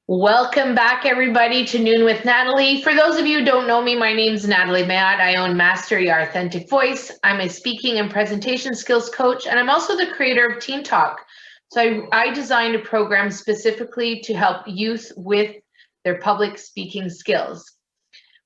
Welcome back, everybody, to Noon with Nathalie. For those of you who don't know me, my name's Nathalie Matt. I own Master Your Authentic Voice. I'm a speaking and presentation skills coach, and I'm also the creator of Teen Talk. So I designed a program specifically to help youth with their public speaking skills.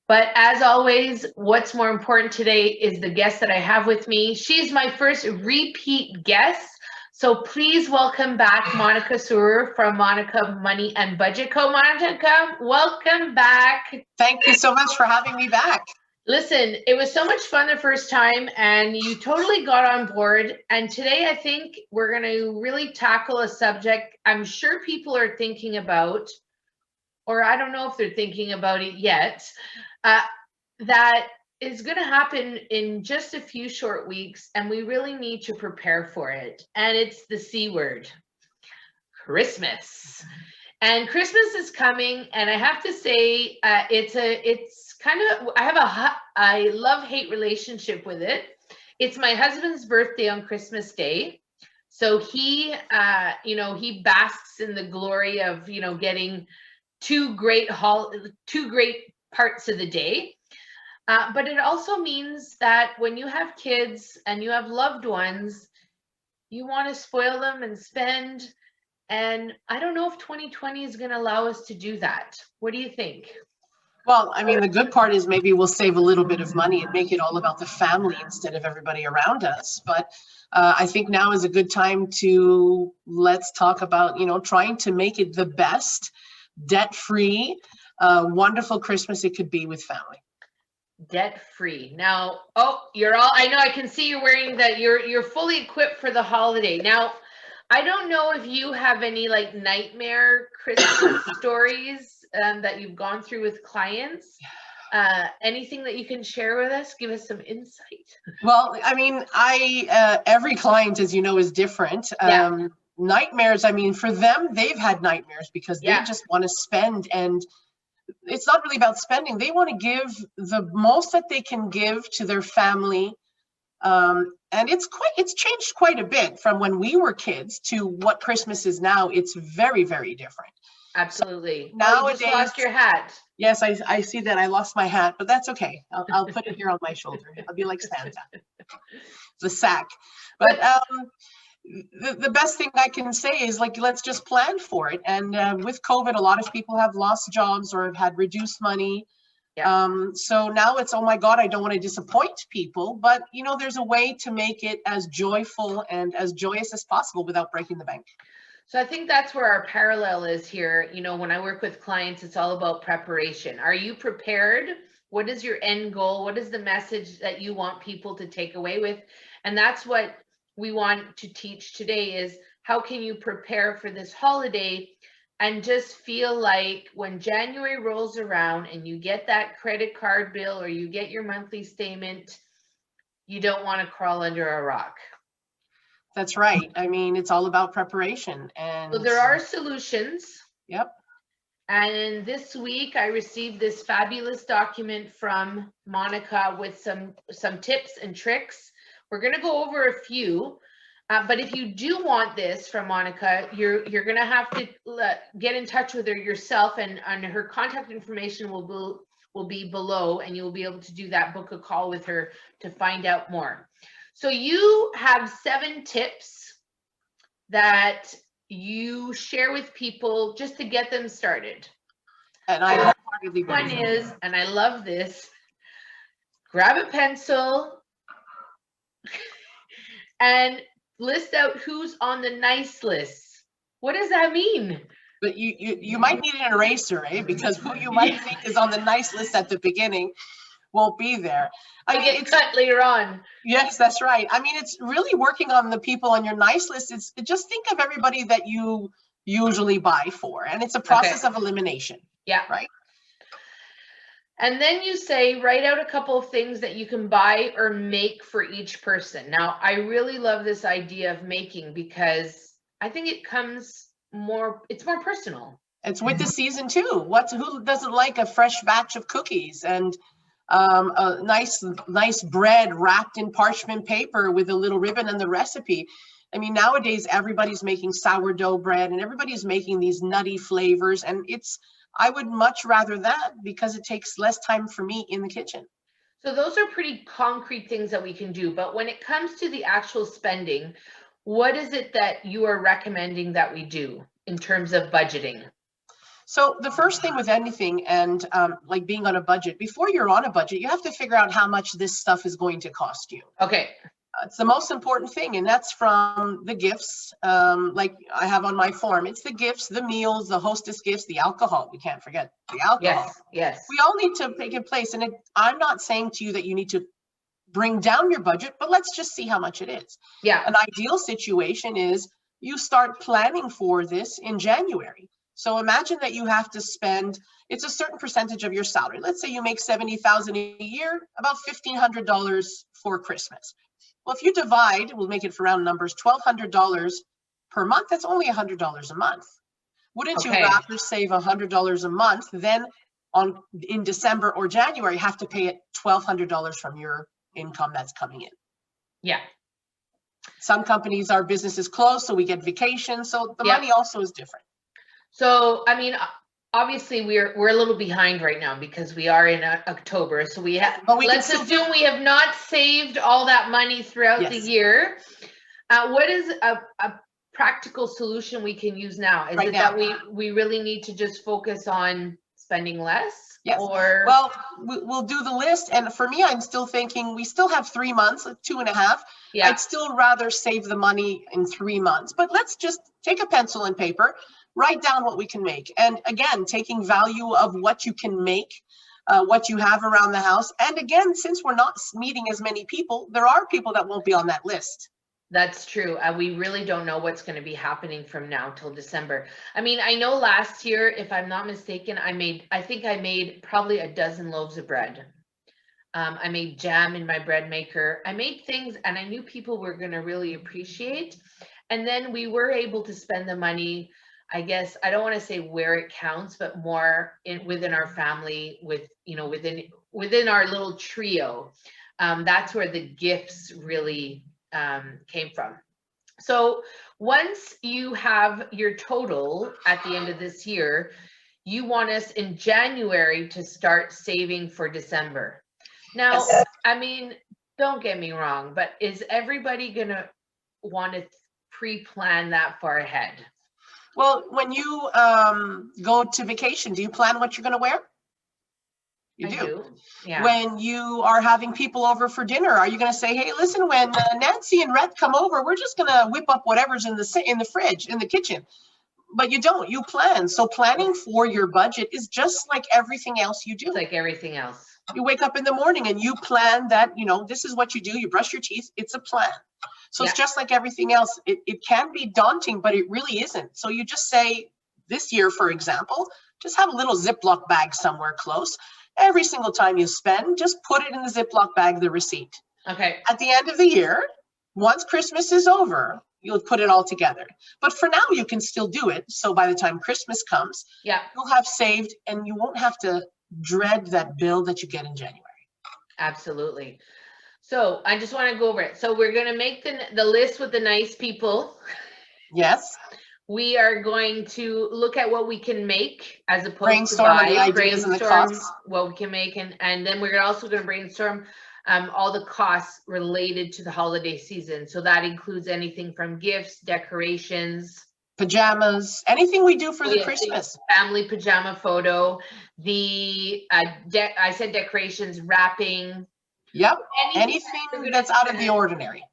But as always, what's more important today is the guest that I have with me. She's my first repeat guest. So please welcome back Monica Sourour from Monica Money and Budget Co. Monica, welcome back. Thank you so much for having me back. Listen, it was so much fun the first time and you totally got on board. And today I think we're going to really tackle a subject I'm sure people are thinking about, or I don't know if they're thinking about it yet, that is going to happen in just a few short weeks, and we really need to prepare for it. And it's the C word, Christmas. And Christmas is coming, and I have to say, it's kind of, I love-hate relationship with it. It's my husband's birthday on Christmas Day. So he, he basks in the glory of, getting two great parts of the day. But it also means that when you have kids and you have loved ones, you want to spoil them and spend. And I don't know if 2020 is going to allow us to do that. What do you think? Well, I mean, the good part is maybe we'll save a little bit of money and make it all about the family instead of everybody around us. But I think now is a good time to let's talk about, trying to make it the best, debt-free, wonderful Christmas it could be with family. Debt-free. Now, I know I can see you're wearing that. You're fully equipped for the holiday. Now, I don't know if you have any like nightmare Christmas stories that you've gone through with clients. Anything that you can share with us? Give us some insight. Well, I mean, every client, as you know, is different. Yeah. Nightmares, I mean, for them, they've had nightmares because they just want to spend, and it's not really about spending. They want to give the most that they can give to their family. And it's changed quite a bit from when we were kids to what Christmas is now. It's very, very different. Absolutely. So nowadays, you just lost your hat. Yes, I see that. I lost my hat, but that's okay. I'll put it here on my shoulder. I'll be like Santa, the sack. But the best thing I can say is, like, let's just plan for it. And with COVID, a lot of people have lost jobs or have had reduced money. Yeah. So now it's, oh my God, I don't want to disappoint people, but there's a way to make it as joyful and as joyous as possible without breaking the bank. So I think that's where our parallel is here. When I work with clients, it's all about preparation. Are you prepared? What is your end goal? What is the message that you want people to take away with? And that's what we want to teach today, is how can you prepare for this holiday and just feel like when January rolls around and you get that credit card bill or you get your monthly statement, you don't want to crawl under a rock. That's right. I mean, it's all about preparation. And so there are solutions. Yep. And this week I received this fabulous document from Monica with some tips and tricks. We're going to go over a few, but if you do want this from Monica, you're going to have to get in touch with her yourself, and her contact information will be below, and you will be able to do that, book a call with her to find out more. So you have 7 tips that you share with people just to get them started. And I wholeheartedly believe one is, and I love this, grab a pencil and list out who's on the nice list. What does that mean? But you might need an eraser, eh? Because who you might think is on the nice list at the beginning won't be there. I mean, it's cut later on. Yes, that's right. I mean, it's really working on the people on your nice list. It's just think of everybody that you usually buy for, and it's a process of elimination. Yeah. Right. And then you say, write out a couple of things that you can buy or make for each person. Now, I really love this idea of making, because I think it's more personal. It's with the season too. Who doesn't like a fresh batch of cookies and a nice bread wrapped in parchment paper with a little ribbon and the recipe? I mean, nowadays everybody's making sourdough bread and everybody's making these nutty flavors, and I would much rather that because it takes less time for me in the kitchen. So those are pretty concrete things that we can do. But when it comes to the actual spending, what is it that you are recommending that we do in terms of budgeting? So the first thing with anything, and like being on a budget, before you're on a budget, you have to figure out how much this stuff is going to cost you. Okay. It's the most important thing, and that's from the gifts. Like I have on my form, it's the gifts, the meals, the hostess gifts, the alcohol. We can't forget the alcohol. Yes, yes. We all need to take in place. And I'm not saying to you that you need to bring down your budget, but let's just see how much it is. Yeah. An ideal situation is you start planning for this in January. So imagine that you have to spend, it's a certain percentage of your salary. Let's say you make $70,000 a year, about $1,500 for Christmas. Well, if you divide, we'll make it for round numbers, $1,200 per month, that's only $100 a month. Wouldn't you rather save $100 a month than in December or January have to pay it $1,200 from your income that's coming in? Yeah. Some companies, our business is closed, so we get vacation. So the money also is different. So, I mean, obviously we're a little behind right now because we are in October. So let's assume we have not saved all that money throughout the year. What is a practical solution we can use now? Is it that we really need to just focus on spending less? Yes. Or well, we'll do the list. And for me, I'm still thinking we still have 3 months, 2.5. Yeah. I'd still rather save the money in 3 months. But let's just take a pencil and paper, write down what we can make. And again, taking value of what you can make, what you have around the house. And again, since we're not meeting as many people, there are people that won't be on that list. That's true. We really don't know what's going to be happening from now till December. I mean, I know last year, if I'm not mistaken, I think I made probably a dozen loaves of bread. I made jam in my bread maker. I made things and I knew people were going to really appreciate. And then we were able to spend the money, I guess, I don't want to say where it counts, but more within our family, within our little trio. That's where the gifts really came from. So once you have your total at the end of this year, you want us in January to start saving for December. Now, I mean, don't get me wrong, but is everybody gonna want to pre-plan that far ahead? Well, when you go to vacation, do you plan what you're going to wear? You do. Yeah. When you are having people over for dinner, are you going to say, hey, listen, when Nancy and Rhett come over, we're just going to whip up whatever's in the fridge, in the kitchen? But you don't, you plan. So planning for your budget is just like everything else you do. It's like everything else. You wake up in the morning and you plan that, this is what you do. You brush your teeth. It's a plan. So it's just like everything else. It can be daunting, but it really isn't. So you just say this year, for example, just have a little Ziploc bag somewhere close. Every single time you spend, just put it in the Ziploc bag, the receipt. Okay. At the end of the year, once Christmas is over, you'll put it all together. But for now, you can still do it. So by the time Christmas comes, you'll have saved and you won't have to dread that bill that you get in January. Absolutely. So I just want to go over it. So we're going to make the list with the nice people. Yes. We are going to look at what we can make as opposed brainstorm to the ideas and the costs. What we can make. And then we're also going to brainstorm all the costs related to the holiday season. So that includes anything from gifts, decorations, pajamas, anything we do for the Christmas. Family pajama photo, I said decorations, wrapping. Yep, anything that's out of the ordinary.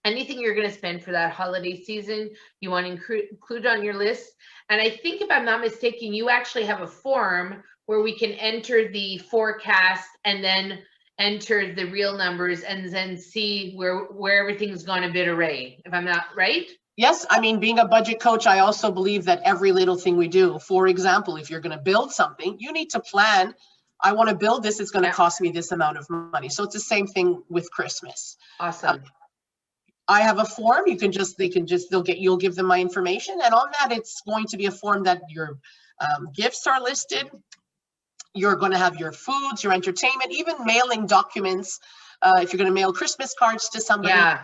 Anything you're going to spend for that holiday season, you want to include on your list. And I think if I'm not mistaken, you actually have a form where we can enter the forecast and then enter the real numbers and then see where everything's gone a bit array, if I'm not right. Yes, I mean, being a budget coach, I also believe that every little thing we do, for example, if you're going to build something, you need to plan. I want to build this, it's going to cost me this amount of money. So it's the same thing with Christmas. Awesome. I have a form. You'll give them my information. And on that, it's going to be a form that your gifts are listed. You're going to have your foods, your entertainment, even mailing documents. If you're going to mail Christmas cards to somebody.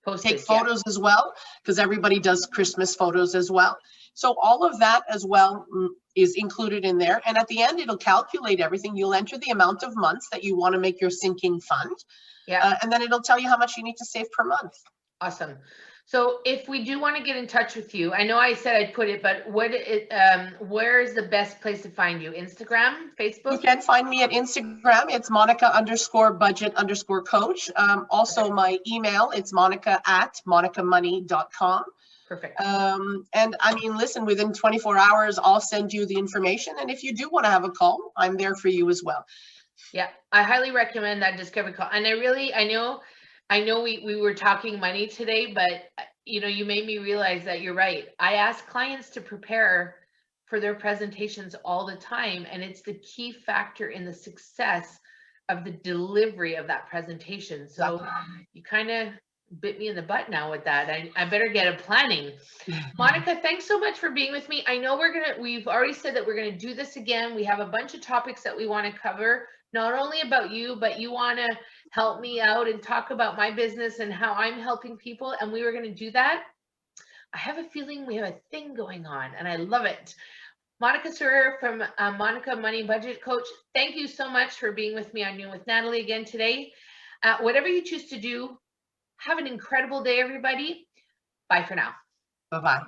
Postage, take photos as well, because everybody does Christmas photos as well. So all of that as well is included in there. And at the end, it'll calculate everything. You'll enter the amount of months that you want to make your sinking fund. Yeah. And then it'll tell you how much you need to save per month. Awesome. So if we do want to get in touch with you, I know I said I'd put it, but where is the best place to find you? Instagram, Facebook? You can find me at Instagram. It's Monica_budget_coach. Also Okay. my email, it's monica@monicamoney.com. Perfect. And I mean, listen, within 24 hours, I'll send you the information. And if you do want to have a call, I'm there for you as well. Yeah, I highly recommend that discovery call. And I know we were talking money today, but you made me realize that you're right. I ask clients to prepare for their presentations all the time, and it's the key factor in the success of the delivery of that presentation. So you kind of bit me in the butt now with that. I better get a planning. Monica, thanks so much for being with me. I know we've already said that we're gonna do this again. We have a bunch of topics that we want to cover, not only about you, but you want to help me out and talk about my business and how I'm helping people. And we were going to do that. I have a feeling we have a thing going on and I love it. Monica Sourour from Monica Money Budget Coach. Thank you so much for being with me on Noon with Natalie again today. Whatever you choose to do, have an incredible day, everybody. Bye for now. Bye-bye.